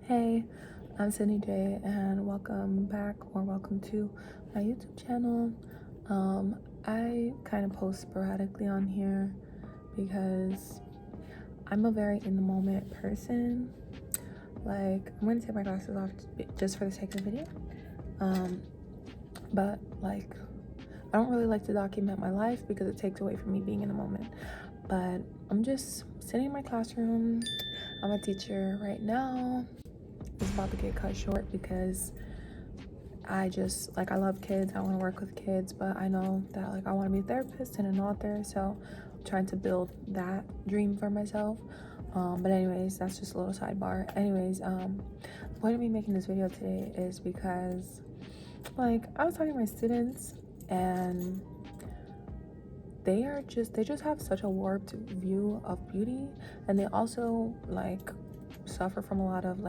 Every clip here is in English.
Hey, I'm Sydney J, and welcome back or welcome to my YouTube channel. I kind of post sporadically on here because I'm a very in the moment person. Like, I'm gonna take my glasses off just for the sake of the video. But like, I don't really like to document my life because it takes away from me being in the moment. But I'm just sitting in my classroom. I'm a teacher right now. It's about to get cut short because I love kids. I want to work with kids, but I know that I want to be a therapist and an author, so I'm trying to build that dream for myself. But anyways, that's just a little sidebar. Anyways, the point of me making this video today is because I was talking to my students, and they just have such a warped view of beauty, and they also suffer from a lot of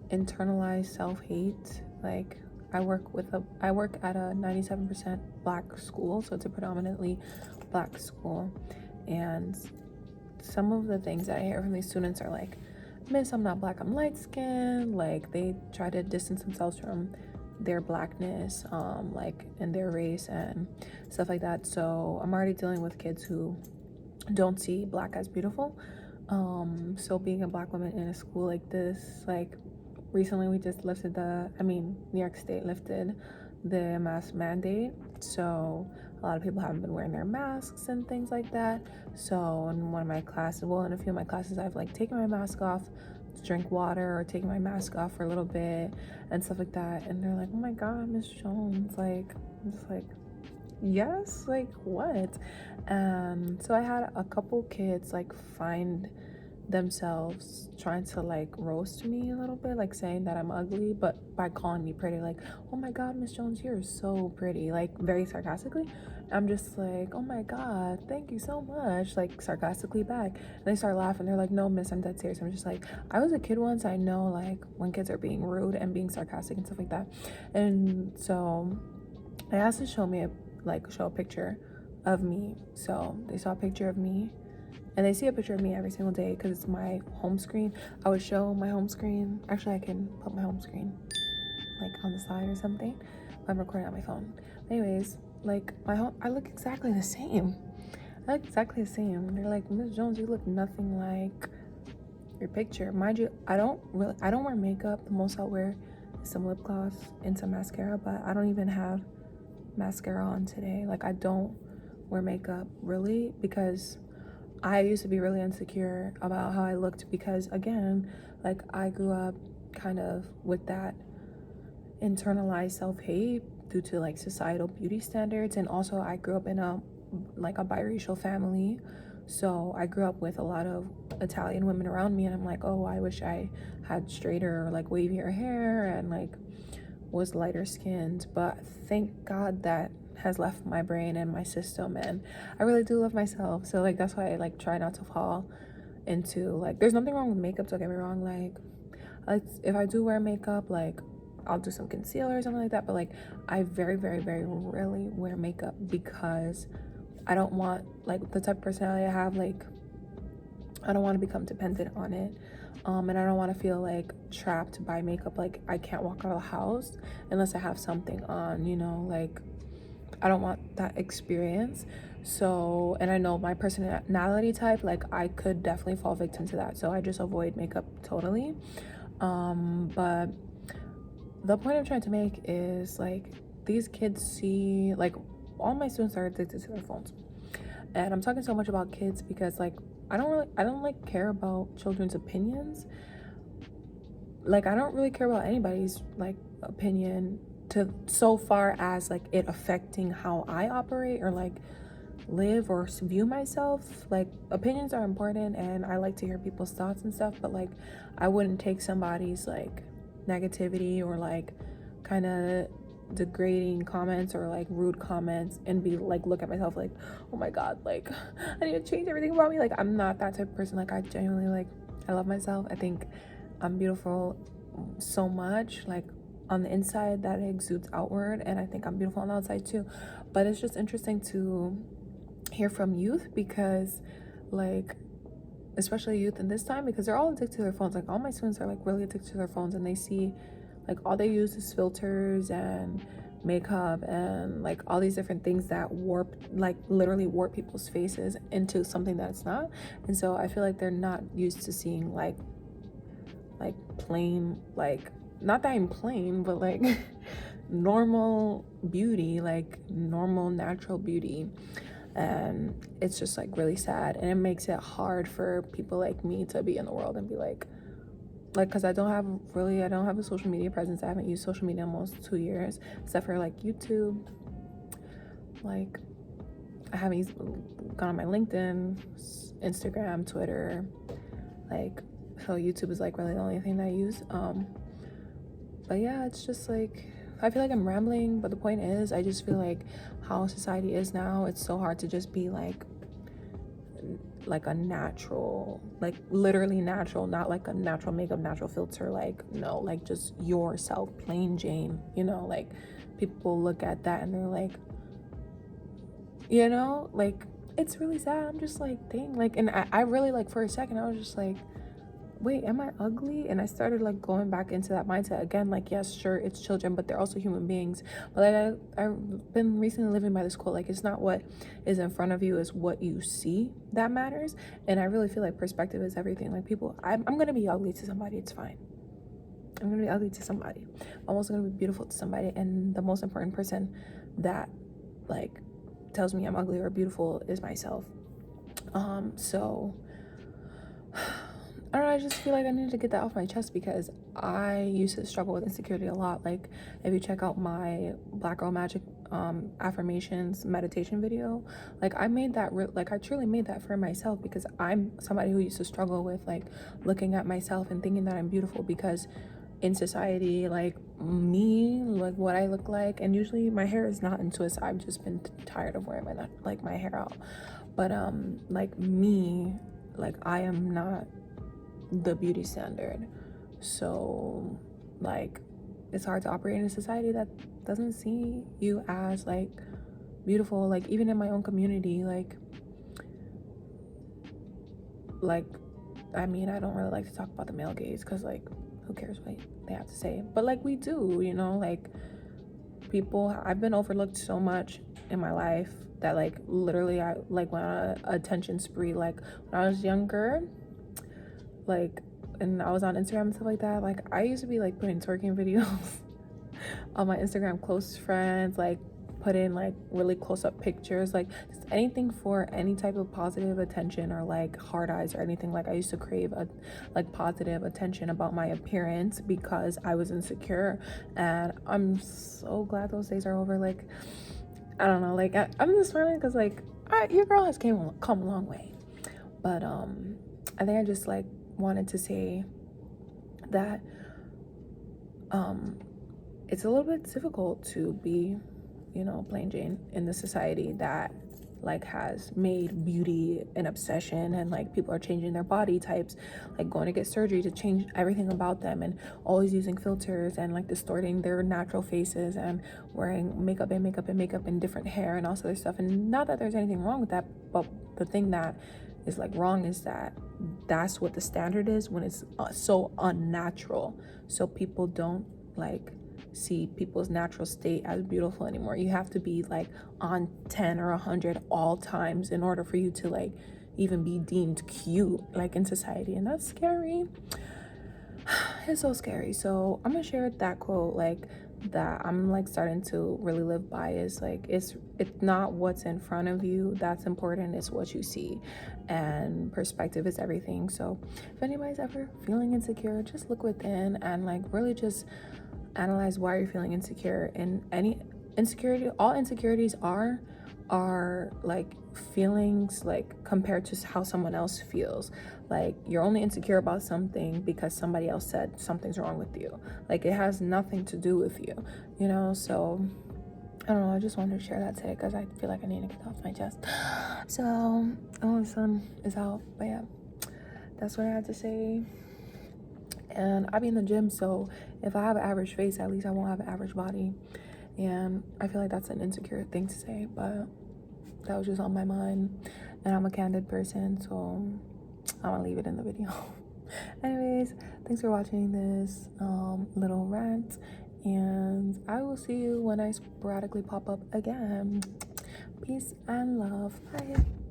internalized self-hate. I work at a 97% black school, so it's a predominantly black school, and some of the things that I hear from these students are like, "Miss, I'm not black, I'm light skinned." Like, they try to distance themselves from their blackness, and their race and stuff like that. So I'm already dealing with kids who don't see black as beautiful. So being a black woman in a school like this, recently we just lifted New York State lifted the mask mandate, so a lot of people haven't been wearing their masks and things like that. So in one of my classes, in a few of my classes, I've taken my mask off to drink water or taken my mask off for a little bit and stuff like that, and they're like, "Oh my god, Miss Jones," I'm just like, yes, what? So I had a couple kids find themselves trying to roast me a little bit, saying that I'm ugly, but by calling me pretty, "Oh my god, Miss Jones, you're so pretty," very sarcastically. I'm just like, "Oh my god, thank you so much," sarcastically back. And they start laughing. They're like, "No, miss, I'm dead serious." I'm just like, I was a kid once. I know when kids are being rude and being sarcastic and stuff like that. And so I asked to show a picture of me. So they saw a picture of me, and they see a picture of me every single day because it's my home screen. I would show my home screen. Actually, I can put my home screen on the side or something. I'm recording on my phone. Anyways, I look exactly the same. I look exactly the same. They're like, "Miss Jones, you look nothing like your picture." Mind you, I don't wear makeup. The most I'll wear is some lip gloss and some mascara, but I don't even have mascara on today. I don't wear makeup really because I used to be really insecure about how I looked because, again, I grew up kind of with that internalized self-hate due to societal beauty standards, and also I grew up in a biracial family. So I grew up with a lot of Italian women around me, and I'm like, "Oh, I wish I had straighter wavier hair and was lighter skinned." But thank God that has left my brain and my system, and I really do love myself. So that's why I try not to fall into there's nothing wrong with makeup, don't get me wrong. If I do wear makeup, I'll do some concealer or something like that, but I very very very rarely wear makeup because I don't want the type of personality I have. I don't want to become dependent on it, and I don't want to feel trapped by makeup. I can't walk out of the house unless I have something on, I don't want that experience. So, and I know my personality type, I could definitely fall victim to that, so I just avoid makeup totally. But the point I'm trying to make is these kids see all my students are addicted to their phones, and I'm talking so much about kids because I don't care about children's opinions. I don't really care about anybody's opinion to so far as it affecting how I operate or live or view myself. Opinions are important, and I like to hear people's thoughts and stuff, but I wouldn't take somebody's negativity or kind of degrading comments or rude comments and be look at myself "Oh my god, I need to change everything about me." I'm not that type of person. I genuinely I love myself. I think I'm beautiful so much on the inside that it exudes outward, and I think I'm beautiful on the outside too. But it's just interesting to hear from youth because especially youth in this time, because they're all addicted to their phones. Like all my students are like really addicted to their phones, and they see like all they use is filters and makeup and like all these different things that warp, like literally warp people's faces into something that it's not. And so I feel like they're not used to seeing like plain, like not that I'm plain, but like normal beauty, like normal natural beauty. And it's just like really sad, and it makes it hard for people like me to be in the world and be like because I don't have a social media presence. I haven't used social media in almost 2 years, except for like YouTube. Like I haven't gone on my LinkedIn, Instagram, Twitter, like, so YouTube is like really the only thing that I use. But yeah, it's just like, I feel like I'm rambling, but the point is, I just feel like how society is now, it's so hard to just be like a natural, like literally natural, not like a natural makeup, natural filter, like no, like just yourself, plain Jane, you know. Like people look at that and they're like, you know, like it's really sad. I'm just like, dang, like, and I really like for a second I was just like, wait, am I ugly? And I started like going back into that mindset again, like, yes, sure, it's children, but they're also human beings. But like I've been recently living by this quote, like, it's not what is in front of you, is what you see that matters. And I really feel like perspective is everything. Like people, I'm gonna be ugly to somebody, it's fine. I'm gonna be ugly to somebody. I'm also gonna be beautiful to somebody. And the most important person that like tells me I'm ugly or beautiful is myself. So I don't know, I just feel like I need to get that off my chest, because I used to struggle with insecurity a lot. Like if you check out my Black Girl Magic affirmations meditation video, like I made that like I truly made that for myself, because I'm somebody who used to struggle with like looking at myself and thinking that I'm beautiful, because in society, like me, like what I look like, and usually my hair is not in twists. I've just been tired of wearing my hair out, but like me, like I am not the beauty standard. So like it's hard to operate in a society that doesn't see you as like beautiful. Like even in my own community, like I mean, I don't really like to talk about the male gaze, because like who cares what they have to say, but like we do, you know. Like people, I've been overlooked so much in my life that like literally I like went on an attention spree. Like when I was younger, like, and I was on Instagram and stuff like that, like I used to be like putting twerking videos on my Instagram close friends, like put in like really close-up pictures, like just anything for any type of positive attention, or like hard eyes or anything. Like I used to crave a like positive attention about my appearance because I was insecure. And I'm so glad those days are over. Like I don't know, like I'm just smiling because like your girl has come a long way. But I think I just like wanted to say that it's a little bit difficult to be, you know, plain Jane in the society that like has made beauty an obsession, and like people are changing their body types, like going to get surgery to change everything about them, and always using filters and like distorting their natural faces, and wearing makeup and different hair and all this other stuff. And not that there's anything wrong with that, but the thing that is like wrong is that that's what the standard is when it's so unnatural. So people don't like see people's natural state as beautiful anymore. You have to be like on 10 or 100 all times in order for you to like even be deemed cute like in society, and that's scary. It's so scary. So I'm gonna share that quote, like that I'm like starting to really live by, is like it's not what's in front of you that's important, it's what you see, and perspective is everything. So if anybody's ever feeling insecure, just look within and like really just analyze why you're feeling insecure. And any insecurity, all insecurities are like feelings like compared to how someone else feels. Like you're only insecure about something because somebody else said something's wrong with you. Like it has nothing to do with you, you know. So I don't know, I just wanted to share that today because I feel like I need to get that off my chest. So the sun is out, but yeah, that's what I had to say. And I be in the gym, so if I have an average face, at least I won't have an average body. And I feel like that's an insecure thing to say, but that was just on my mind. And I'm a candid person, so I'm gonna leave it in the video. Anyways, thanks for watching this little rant, and I will see you when I sporadically pop up again. Peace and love. Bye.